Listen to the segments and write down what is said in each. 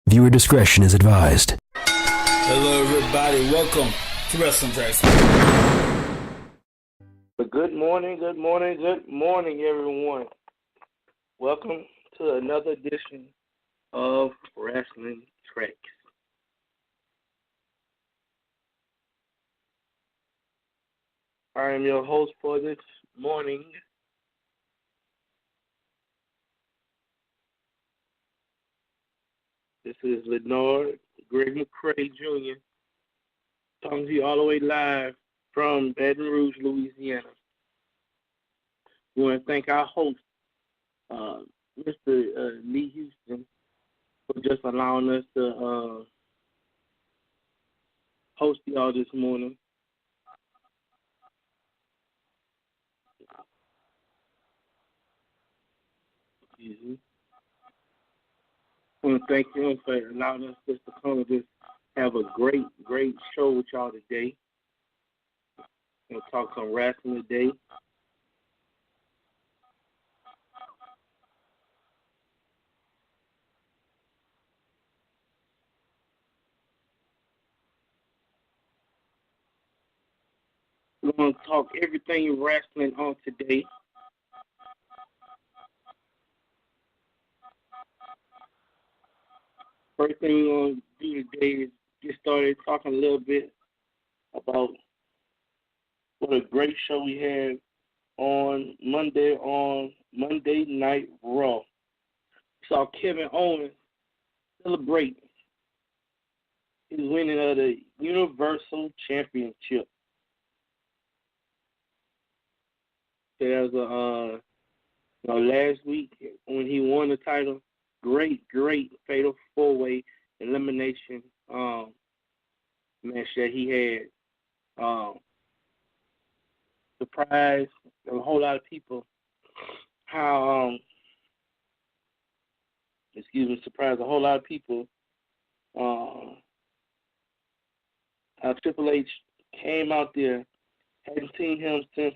Viewer discretion is advised. Hello, everybody. Welcome to Wrestling Tracks. Good morning, everyone. Welcome to another edition of Wrestling Tracks. I am your host for this morning. This is Lenore Greg McCray Jr. talking to you all the way live from Baton Rouge, Louisiana. We want to thank our host, Mr. Lee Houston, for just allowing us to host y'all this morning. I want to thank him for allowing us just to come and just have a great show with y'all today. We'll talk some wrestling today. We're going to talk everything wrestling on today. First thing we're going to do today is get started talking a little bit about what a great show we had on Monday Night Raw. We saw Kevin Owens celebrate his winning of the Universal Championship. That was last week when he won the title. Great fatal four-way elimination match that he had. Surprised a whole lot of people surprised a whole lot of people how Triple H came out there. Hadn't seen him since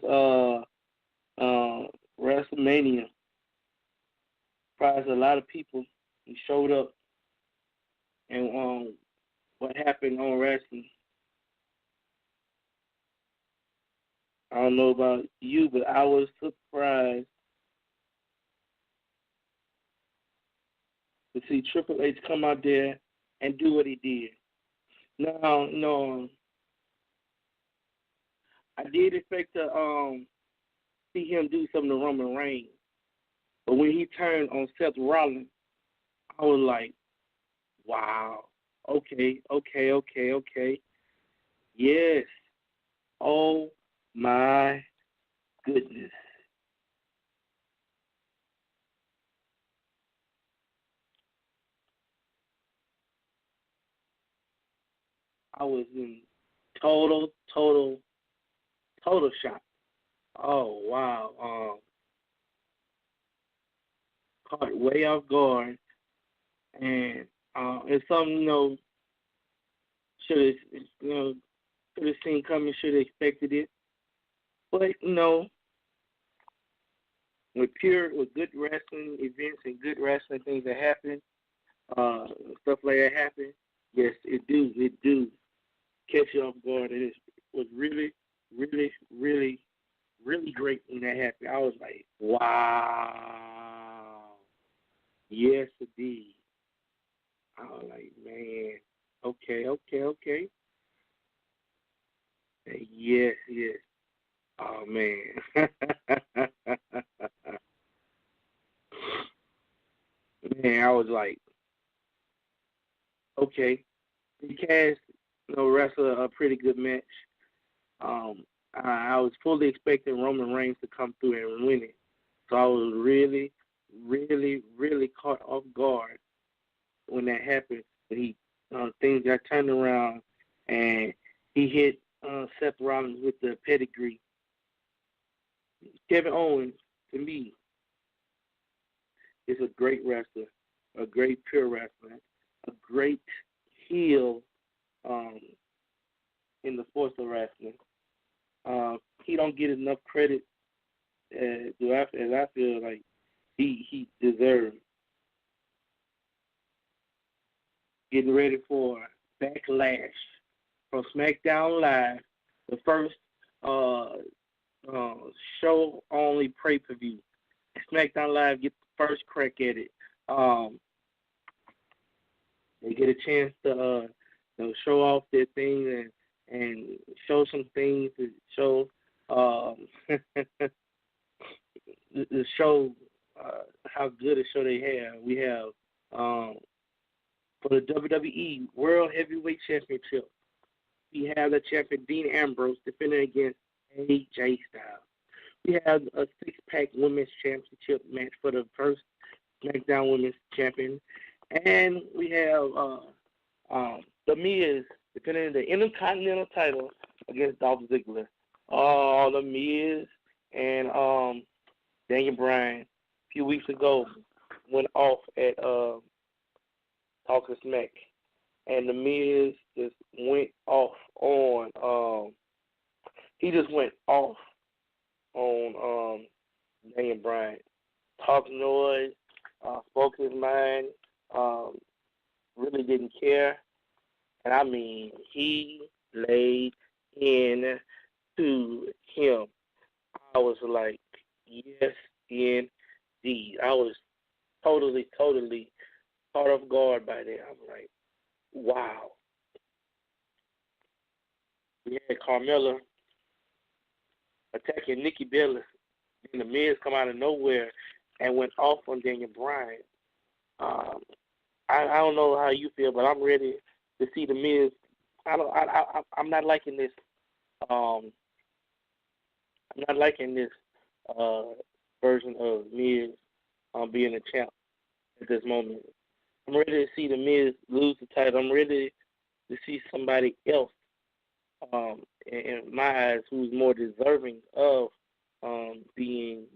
WrestleMania. Surprised a lot of people. He showed up, and what happened on wrestling. I don't know about you, but I was surprised to see Triple H come out there and do what he did. Now, I did expect to see him do something to Roman Reigns. But when he turned on Seth Rollins, I was like, wow, okay. Yes. Oh, my goodness. I was in total shock. Oh, wow. Caught way off guard, and it's something should have seen coming, should have expected it. But with good wrestling events and good wrestling things that happen, stuff like that happen. Yes, it do catch you off guard, and it was really great when that happened. I was like, wow. Yes, indeed. I was like, man, okay. Yes. Oh, man. Man, I was like, okay. The cast, wrestled a pretty good match. I was fully expecting Roman Reigns to come through and win it. So I was really caught off guard when that happened. He things got turned around, and he hit Seth Rollins with the pedigree. Kevin Owens, to me, is a great wrestler, a great pure wrestler, a great heel in the force of wrestling. He don't get enough credit as I feel like he deserves. getting ready for Backlash from SmackDown Live, the first show-only pay-per-view. SmackDown Live get the first crack at it. They get a chance to show off their things and show some things to show the show how good a show they have. We have for the WWE World Heavyweight Championship, we have the champion Dean Ambrose defending against AJ Styles. We have a six-pack women's championship match for the first SmackDown Women's Champion. And we have The Miz defending the Intercontinental title against Dolph Ziggler. The Miz and Daniel Bryan a few weeks ago went off at Talking Smack. And The Miz just went off on Daniel Bryan. Talked noise, spoke his mind, really didn't care. And I mean, he laid into him. I was like, yes, indeed. I was totally caught off guard by that. I'm like, wow. We had Carmella attacking Nikki Bella. Then The Miz come out of nowhere and went off on Daniel Bryan. I don't know how you feel, but I'm ready to see The Miz. I'm not liking this. I'm not liking this version of Miz being a champ at this moment. I'm ready to see The Miz lose the title. I'm ready to see somebody else, in my eyes, who's more deserving of being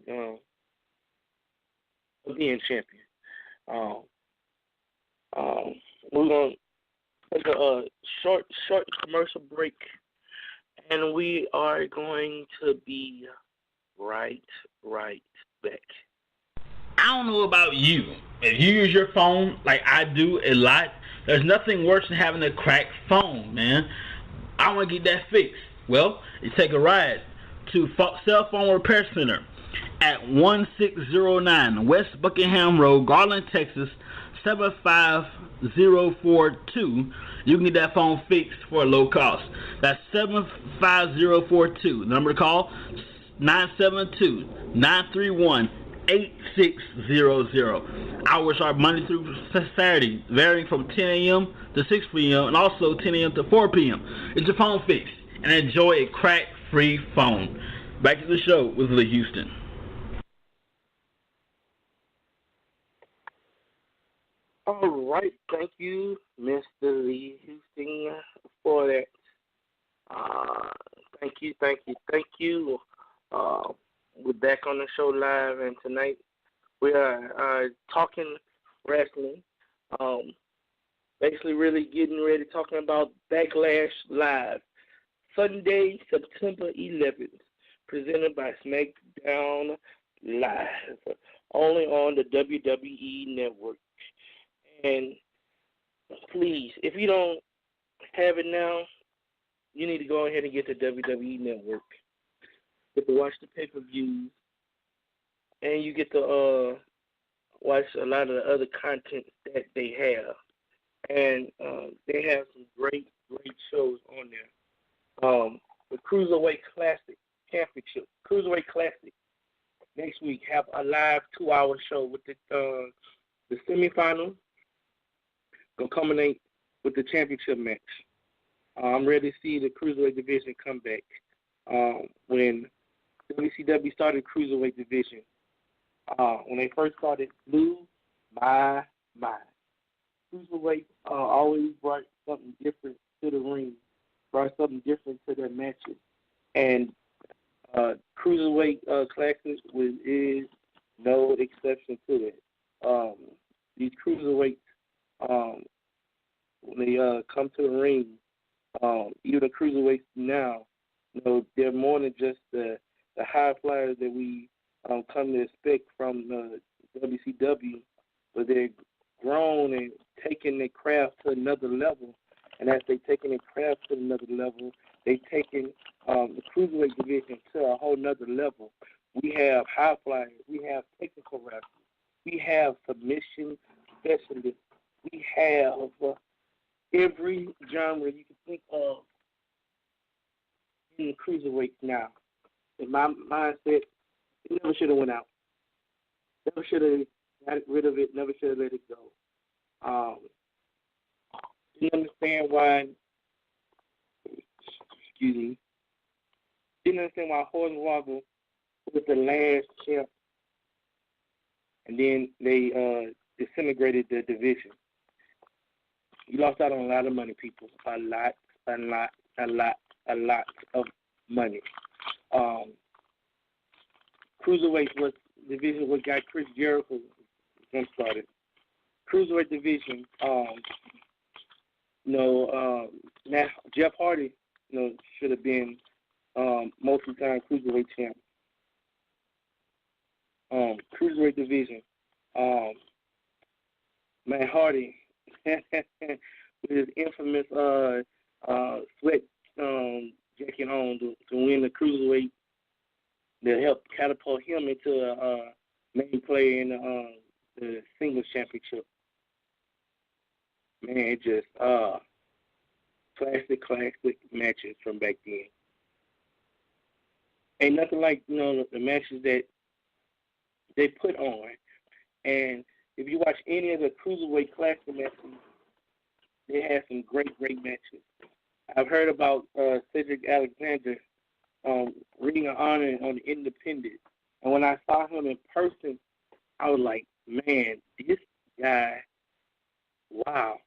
champion. We're going to take a short commercial break, and we are going to be right back. I don't know about you. If you use your phone like I do a lot, there's nothing worse than having a cracked phone, man. I want to get that fixed. Well, you take a ride to Cell Phone Repair Center at 1609 West Buckingham Road, Garland, Texas, 75042. You can get that phone fixed for a low cost. That's 75042. The number to call, 972-931-8600. Hours are Monday through Saturday, varying from 10 a.m. to 6 p.m. and also 10 a.m. to 4 p.m. Get your phone fixed and enjoy a crack-free phone. Back to the show with Lee Houston. All right, thank you, Mr. Lee Houston, for that. Thank you. We're back on the show live, and tonight we are talking wrestling. Basically, really getting ready, talking about Backlash Live, Sunday, September 11th, presented by SmackDown Live, only on the WWE Network. And please, if you don't have it now, you need to go ahead and get the WWE Network. Get to watch the pay-per-views, and you get to watch a lot of the other content that they have. And they have some great shows on there. The Cruiserweight Classic Championship, Cruiserweight Classic, next week have a live 2-hour show with the semifinal. Gonna culminate with the championship match. I'm ready to see the Cruiserweight division come back. When WCW started Cruiserweight division, when they first started, blew my mind. Cruiserweight always brought something different to the ring, brought something different to their matches. And Cruiserweight Classic is no exception to that. These Cruiserweights, when they come to the ring, even the Cruiserweights now, they're more than just the high flyers that we come to expect from WCW, but they're grown and taking their craft to another level. And as they taking their craft to another level, they taking the cruiserweight division to a whole nother level. We have high flyers. We have technical wrestlers. We have submission specialists. We have every genre you can think of in the cruiserweight now. In my mindset, it never should have went out. Never should have got rid of it. Never should have let it go. Didn't understand why. Excuse me. Didn't understand why Hornswoggle was the last champ, and then they disintegrated the division. You lost out on a lot of money, people. A lot of money. Cruiserweight was division what got Chris Jericho started. Cruiserweight division. Now Jeff Hardy, should have been multi-time cruiserweight champ. Cruiserweight division. Man, Hardy with his infamous sweat jacket on to win the cruiserweight that helped catapult him into a main player in the singles championship. Man, it just classic matches from back then. Ain't nothing like the matches that they put on. And if you watch any of the cruiserweight classic matches, they have some great matches. I've heard about Cedric Alexander Ring of Honor on the Independent, and when I saw him in person, I was like, man, this guy, wow.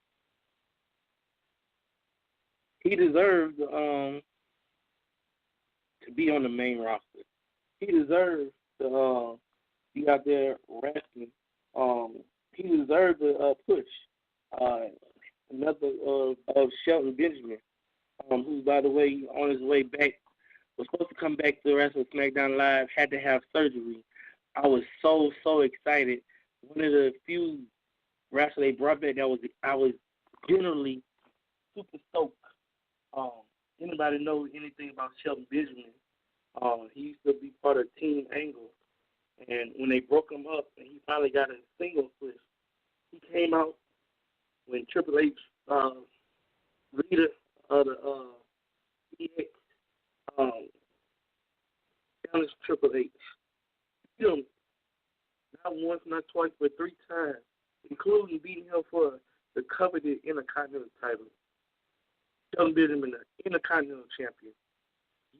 He deserved to be on the main roster. He deserved to be out there wrestling. He deserved a push. Another of Shelton Benjamin, who, by the way, on his way back, was supposed to come back to wrestle SmackDown Live, had to have surgery. I was so excited. One of the few wrestlers they brought back I was generally super stoked. Anybody know anything about Shelton Benjamin? He used to be part of Team Angle. And when they broke him up and he finally got a single push, he came out when Triple H, leader of the EX, challenged Triple H. Beat him not once, not twice, but 3 times, including beating him for the coveted Intercontinental title. Shelton Benjamin, the Intercontinental champion,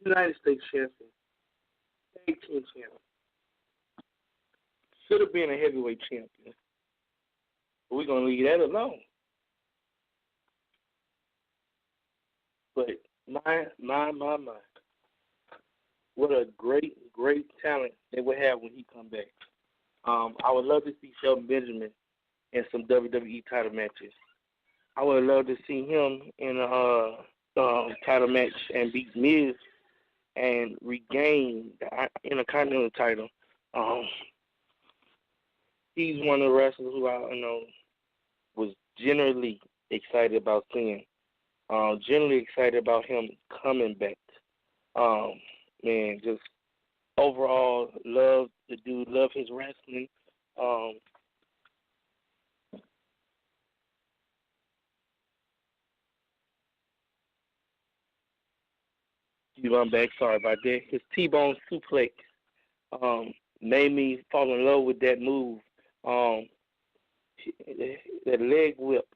United States champion, Tag Team champion. Should have been a heavyweight champion. But we're going to leave that alone. But my. What a great talent they would have when he come back. I would love to see Shelton Benjamin in some WWE title matches. I would love to see him in a title match and beat Miz and regain the Intercontinental title. He's one of the wrestlers who I was generally excited about seeing. Generally excited about him coming back. Man, just overall love the dude, love his wrestling. I'm back. Sorry about that. His T-bone suplex made me fall in love with that move. That leg whip.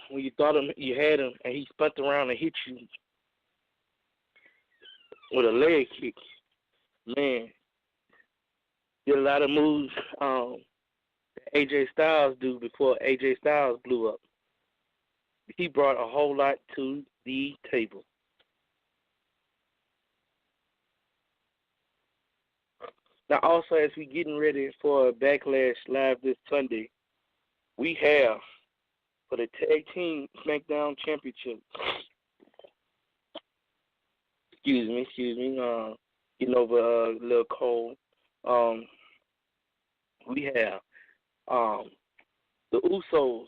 When you thought you had him, and he spun around and hit you with a leg kick. Man, did a lot of moves that AJ Styles do before AJ Styles blew up. He brought a whole lot to the table. Now, also, as we getting ready for Backlash Live this Sunday, we have, for the Tag Team SmackDown Championship, excuse me, getting over a little cold, we have The Usos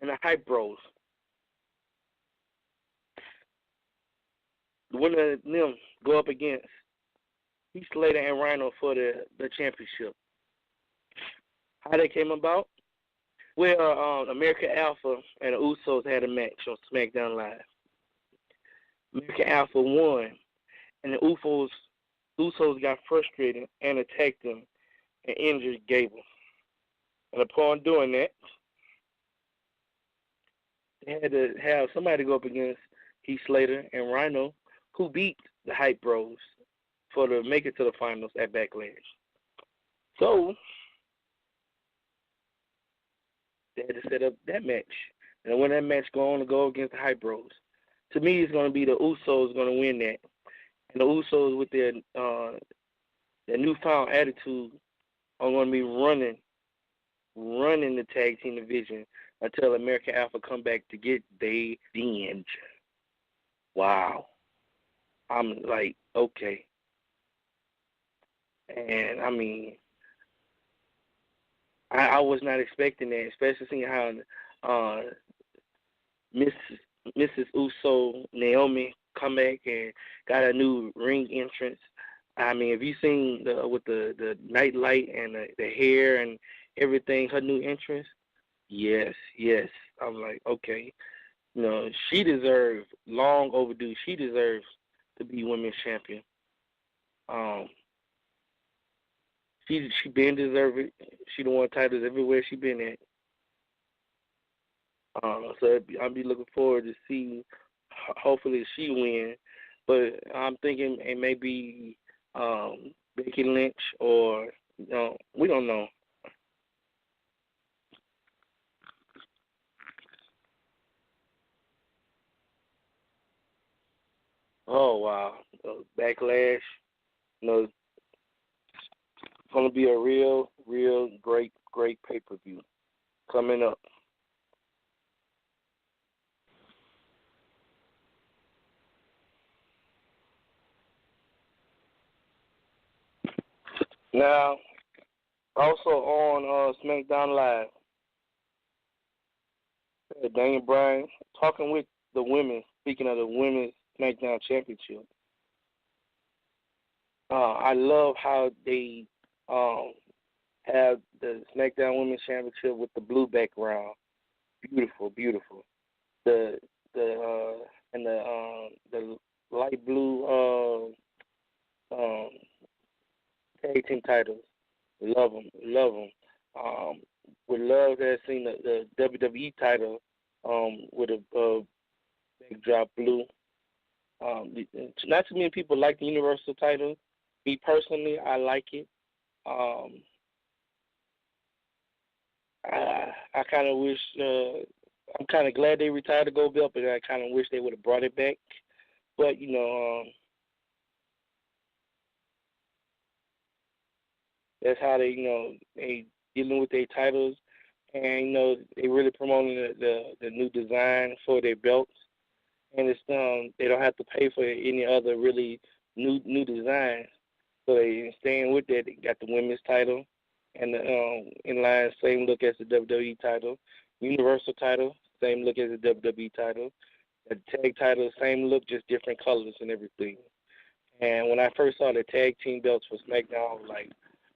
and the Hype Bros. The winner of them go up against Heath Slater and Rhino for the championship. How they came about? Well, American Alpha and the Usos had a match on SmackDown Live. American Alpha won, and the Usos got frustrated and attacked them and injured Gable. And upon doing that, they had to have somebody go up against Heath Slater and Rhino, who beat the Hype Bros to make it to the finals at Backlash. So they had to set up that match. And when that match go against the Hype Bros, to me it's going to be the Usos going to win that. And the Usos with their newfound attitude are going to be running the tag team division until American Alpha come back to get their revenge. Wow. I'm like, okay. And I mean, I was not expecting that, especially seeing how Mrs. Uso, Naomi, come back and got a new ring entrance. I mean, have you seen with the nightlight and the hair and everything, her new entrance? Yes. I'm like, okay. You know, she deserves, long overdue, she deserves to be women's champion. She been deserving. She done won titles everywhere she been at. So I'll be looking forward to see. Hopefully she win, but I'm thinking it may be Becky Lynch or we don't know. Oh wow, Backlash. It's gonna be a real great pay-per-view coming up. Now, also on SmackDown Live, Daniel Bryan talking with the women. Speaking of the women's SmackDown Championship, I love how they have the SmackDown Women's Championship with the blue background. Beautiful. The and the light blue tag team titles. Love them. Would love to have seen the WWE title with a backdrop blue. Not too many people like the Universal title. Me personally, I like it. I kind of wish. I'm kind of glad they retired the gold belt, but I kind of wish they would have brought it back. But that's how they dealing with their titles, and they really promoting the new design for their belts, and it's they don't have to pay for any other really new designs, so they staying with that. They got the women's title, and the in line same look as the WWE title, Universal title same look as the WWE title, the tag title same look, just different colors and everything. And when I first saw the tag team belts for SmackDown, I was like,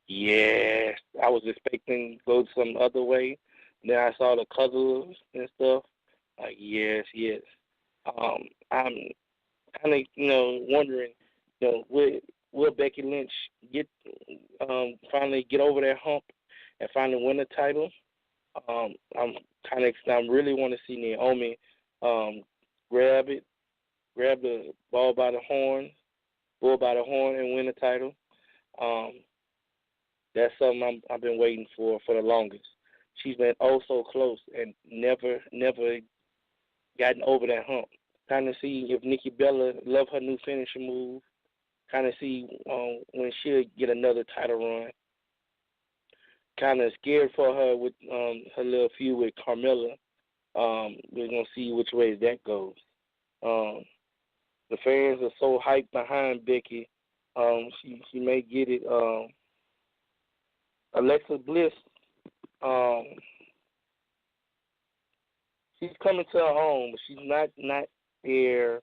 yes, I was expecting to go some other way. Then I saw the colors and stuff. Like, yes. I'm kind of, wondering, will Becky Lynch finally get over that hump and finally win the title? I really want to see Naomi grab the bull by the horn, and win the title. That's something I've been waiting for the longest. She's been oh so close and never gotten over that hump. Kind of see if Nikki Bella love her new finishing move. Kind of see when she'll get another title run. Kind of scared for her with her little feud with Carmella. We're gonna see which way that goes. The fans are so hyped behind Becky. She may get it. Alexa Bliss She's coming to her own, but she's not there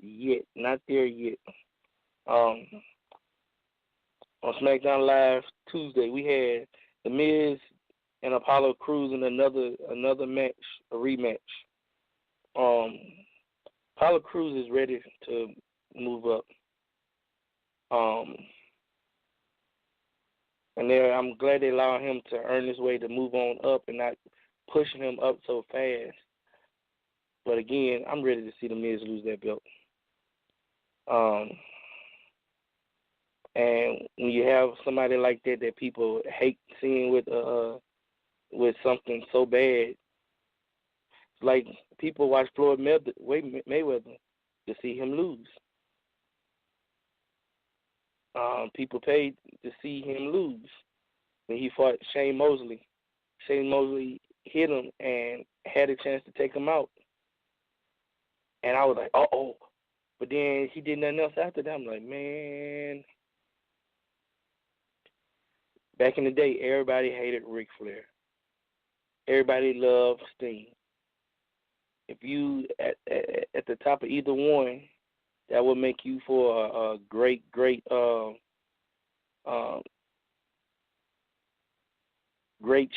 yet. Not there yet. On SmackDown Live Tuesday, we had The Miz and Apollo Crews in another match, a rematch. Apollo Crews is ready to move up. And I'm glad they allow him to earn his way to move on up and not pushing him up so fast. But again, I'm ready to see The Miz lose that belt. And when you have somebody like that people hate seeing with something so bad, like people watch Floyd Mayweather to see him lose. People paid to see him lose when he fought Shane Mosley. Shane Mosley hit him and had a chance to take him out. And I was like, uh-oh. But then he did nothing else after that. I'm like, man. Back in the day, everybody hated Ric Flair. Everybody loved Sting. If you at the top of either one, that would make you for a great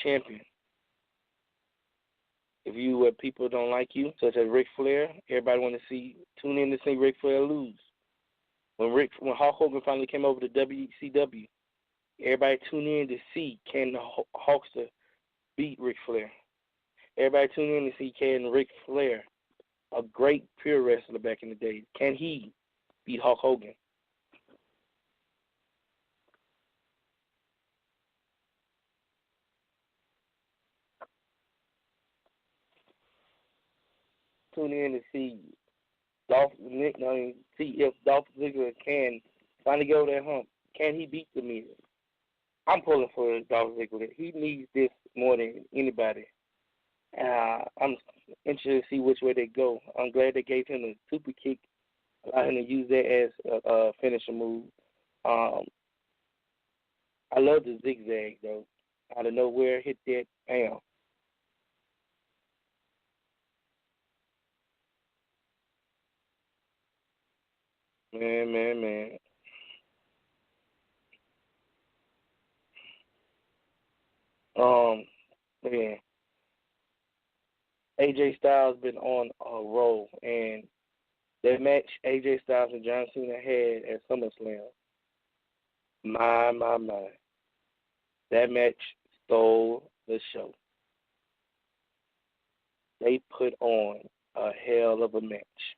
champion. If you where people don't like you, such as Ric Flair, everybody want to tune in to see Ric Flair lose. When Hulk Hogan finally came over to WCW, everybody tuned in to see can the Hulkster beat Ric Flair. Everybody tuned in to see can Ric Flair, a great pure wrestler back in the day, can he beat Hulk Hogan? Tune in to see see if Dolph Ziggler can finally get over that hump. Can he beat The Miz? I'm pulling for Dolph Ziggler. He needs this more than anybody. I'm interested to see which way they go. I'm glad they gave him a super kick, allowed him to use that as a finisher move. I love the zigzag, though. Out of nowhere, hit that, bam. Man. Man. AJ Styles been on a roll, and that match AJ Styles and John Cena had at SummerSlam, my. That match stole the show. They put on a hell of a match.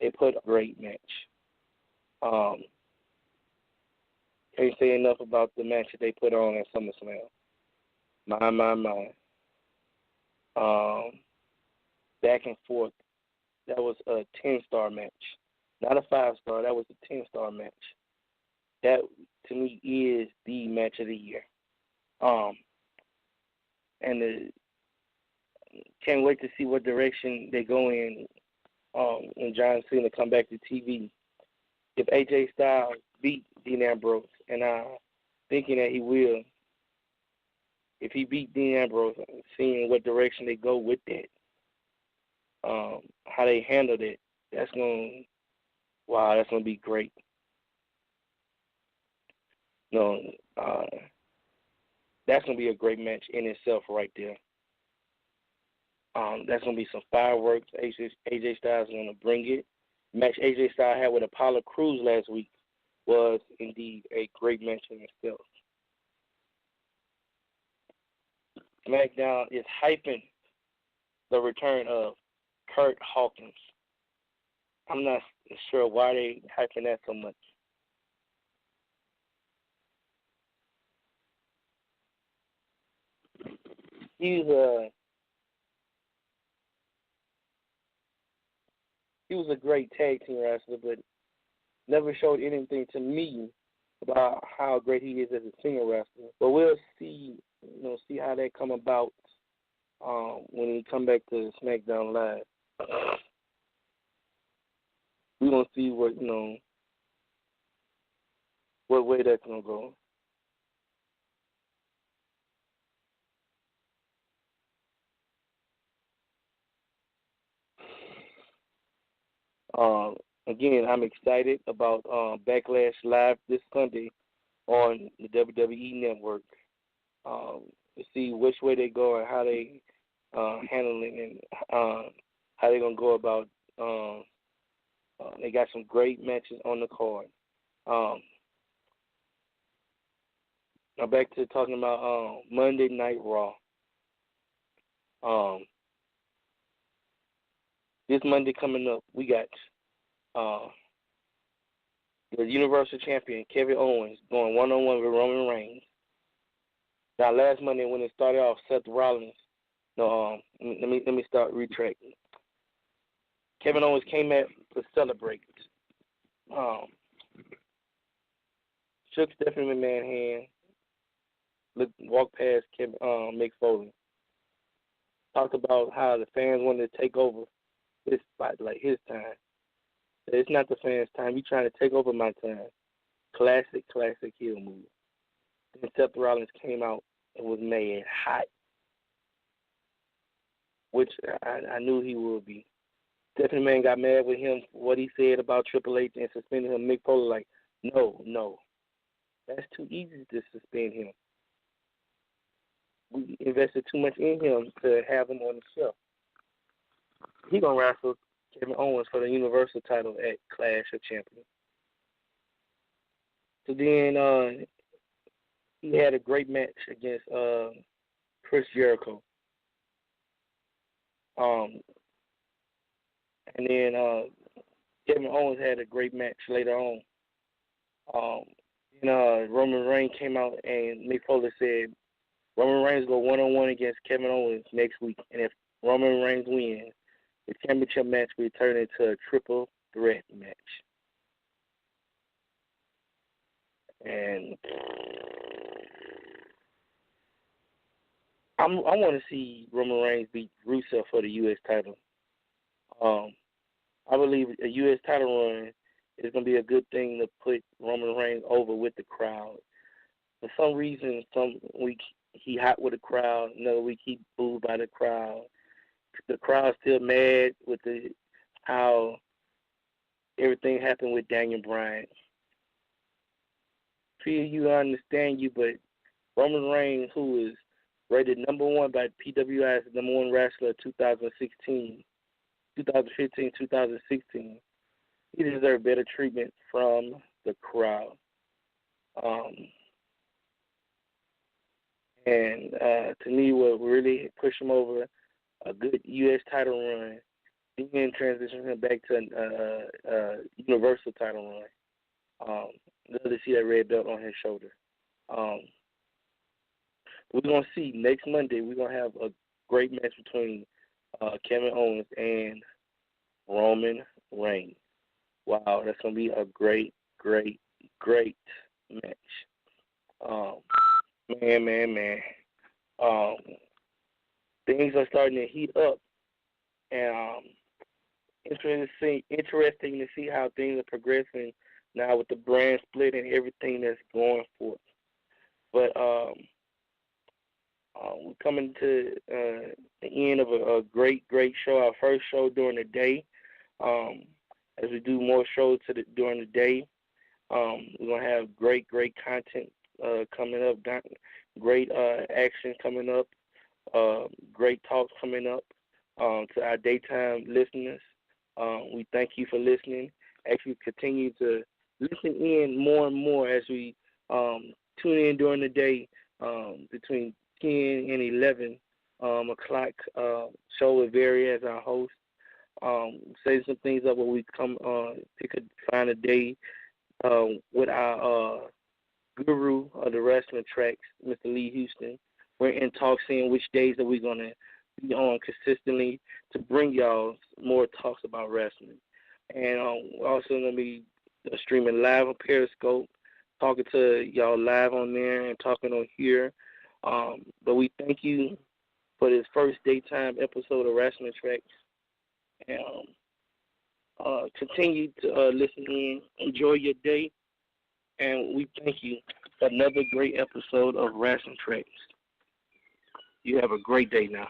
They put a great match. Can't say enough about the match that they put on at SummerSlam. My. Back and forth. That was a 10-star match. Not a 5-star. That was a 10-star match. That, to me, is the match of the year. And can't wait to see what direction they go in when John Cena come back to TV. If AJ Styles beat Dean Ambrose, and I'm thinking that he will, if he beat Dean Ambrose, seeing what direction they go with that, how they handle it, that's gonna be great. That's gonna be a great match in itself right there. That's gonna be some fireworks. AJ Styles is gonna bring it. Match AJ Styles had with Apollo Crews last week was indeed a great match in itself. SmackDown is hyping the return of Kurt Hawkins. I'm not sure why they hyping that so much. He was a great tag team wrestler, but never showed anything to me about how great he is as a single wrestler. But we'll see how that come about when he come back to SmackDown Live. We're gonna see what way that's gonna go. Again, I'm excited about Backlash Live this Sunday on the WWE Network to see which way they go and how they handling and how they're gonna go about. They got some great matches on the card. Now back to talking about Monday Night Raw. This Monday coming up, we got the Universal Champion Kevin Owens going one-on-one with Roman Reigns. Now last Monday when it started off, Seth Rollins. No, let me start retracting. Kevin Owens came out to celebrate. Shook Stephanie McMahon's hand. Walked past Mick Foley. Talked about how the fans wanted to take over his spotlight, his time. It's not the fans' time. You trying to take over my time. Classic heel move. Then Seth Rollins came out and was mad hot, which I knew he would be. Stephanie McMahon got mad with him for what he said about Triple H and suspending him. Mick Foley like, no. That's too easy to suspend him. We invested too much in him to have him on the show. He gonna wrestle Kevin Owens for the Universal title at Clash of Champions. So then he had a great match against Chris Jericho. And then Kevin Owens had a great match later on. Roman Reigns came out and Mick Foley said Roman Reigns go one-on-one against Kevin Owens next week, and if Roman Reigns wins, the championship match will turn into a triple threat match. And I want to see Roman Reigns beat Rusev for the U.S. title. I believe a U.S. title run is going to be a good thing to put Roman Reigns over with the crowd. For some reason, some week he hot with the crowd, another week he booed by the crowd. The crowd's still mad with how everything happened with Daniel Bryan. Feel you, I understand you, but Roman Reigns, who is rated number one by PWI as the number one wrestler of 2015, 2016, he deserves better treatment from the crowd. And to me, what really pushed him over, a good U.S. title run, then transition him back to a Universal title run. Love to see that red belt on his shoulder. We're going to see next Monday, we're going to have a great match between Kevin Owens and Roman Reigns. Wow, that's going to be a great match. Man. Things are starting to heat up, and interesting to see how things are progressing now with the brand split and everything that's going forth. But we're coming to the end of a great show, our first show during the day. As we do more shows during the day, we're going to have great content coming up, great action coming up, great talks coming up to our daytime listeners. We thank you for listening. Actually, continue to listen in more and more as we tune in during the day between 10 and 11 o'clock. Show will vary as our host. Say some things up when we come find a day with our guru of the wrestling tracks, Mr. Lee Houston. We're in talks seeing which days that we're going to be on consistently to bring y'all more talks about wrestling. And we're also going to be streaming live on Periscope, talking to y'all live on there and talking on here. But we thank you for this first daytime episode of Wrestling Tracks. And continue to listen in. Enjoy your day. And we thank you for another great episode of Wrestling Tracks. You have a great day now.